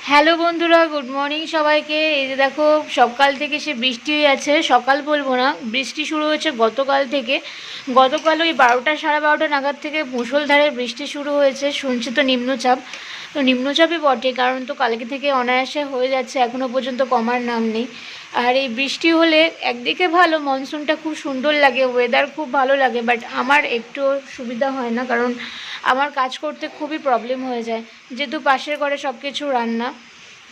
Hello বন্ধুরা, good morning সবাইকে। এই যে দেখো, সকাল থেকে সে বৃষ্টি আছে। সকাল বলবো না, বৃষ্টি শুরু হয়েছে গতকাল থেকে। গতকাল ওই 12টা সাড়ে 12টা নাগাদ থেকে মুষলধারে বৃষ্টি শুরু হয়েছে। শুনছি তো নিম্নচাপ, তো নিম্নচাপই বটে, কারণ তো কালকে থেকে অনায়াসে হয়ে যাচ্ছে, এখনও পর্যন্ত কমার নাম নেই। আর এই বৃষ্টি হলে একদিকে ভালো, মনসুনটা খুব সুন্দর লাগে, ওয়েদার খুব ভালো লাগে, বাট আমার একটু সুবিধা হয় না, কারণ আমার কাজ করতে খুবই প্রবলেম হয়ে যায়, যেহেতু পাশের ঘরে সব কিছু রান্না।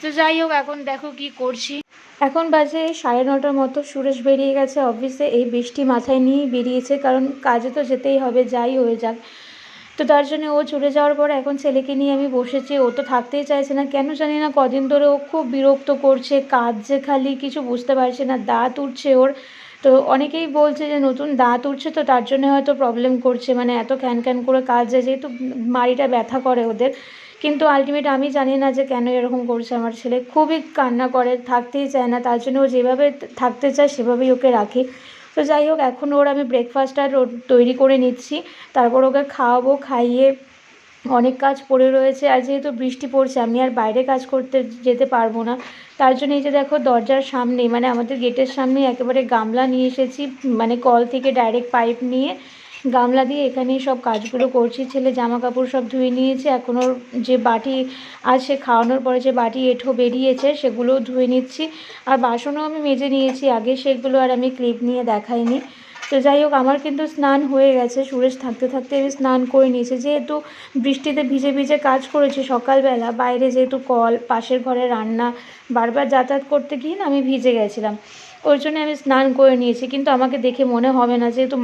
তো যাই হোক, এখন দেখো কি করছি। এখন বাজে 9:30 মতো। সুরেশ বেরিয়ে গেছে অফিসে, এই বৃষ্টি মাথায় নিয়েই বেরিয়েছে, কারণ কাজে তো যেতেই হবে যাই হয়ে যাক। তো তার জন্য ও চলে যাওয়ার পর এখন ছেলেকে নিয়ে আমি বসেছি। ও তো থাকতেই চাইছে না, কেন জানি না, কদিন ধরে ও খুব বিরক্ত করছে। কাজ যে খালি কিছু বুঝতে পারছে না, দাঁত উঠছে ওর। তো অনেকেই বলছে যে নতুন দাঁত উঠছে, তো তার জন্য হয়তো প্রবলেম করছে, মানে এত খ্যান খ্যান করে কাজ যায়, যেহেতু মাড়িটা ব্যথা করে ওদের। কিন্তু আলটিমেট আমি জানি না যে কেন এরকম করছে। আমার ছেলে খুবই কান্না করে, থাকতেই চায় না, তার জন্য ও যেভাবে থাকতে চায় সেভাবেই ওকে রাখি। তো যাই হোক, এখন ওর আমি ব্রেকফাস্টটা তৈরি করে নিচ্ছি, তারপর ওকে খাওয়াবো। খাইয়ে অনেক কাজ পড়ে রয়েছে, আর যেহেতু বৃষ্টি পড়ছে আমি আর বাইরে কাজ করতে যেতে পারবো না। তার জন্য এই যে দেখো, দরজার সামনে মানে আমাদের গেটের সামনে একেবারে গামলা নিয়ে এসেছি, মানে কল থেকে ডাইরেক্ট পাইপ নিয়ে গামলা দিয়ে এখানেই সব কাজগুলো করছি। ছেলে জামা কাপড় সব ধুয়ে নিয়েছে, এখন ওর যে বাটি আছে খাওয়ানোর পরে যে বাটি এঁঠো বেরিয়েছে সেগুলোও ধুয়ে নিচ্ছি। আর বাসনও আমি মেজে নিয়েছি আগে, সেগুলো আর আমি ক্লিপ নিয়ে দেখাইনি। তো যাই হোক, আমার কিন্তু স্নান হয়ে গেছে। সুরেশ থাকতে থাকতে আমি স্নান করে নিয়েছি, যেহেতু বৃষ্টিতে ভিজে ভিজে কাজ করেছি সকালবেলা, বাইরে যেহেতু কল, পাশের ঘরে রান্না, বারবার যাতায়াত করতে গিয়ে না আমি ভিজে গেছিলাম, ওই জন্য আমি স্নান করে নিয়েছি। কিন্তু আমাকে দেখে মনে হবে না, যেহেতু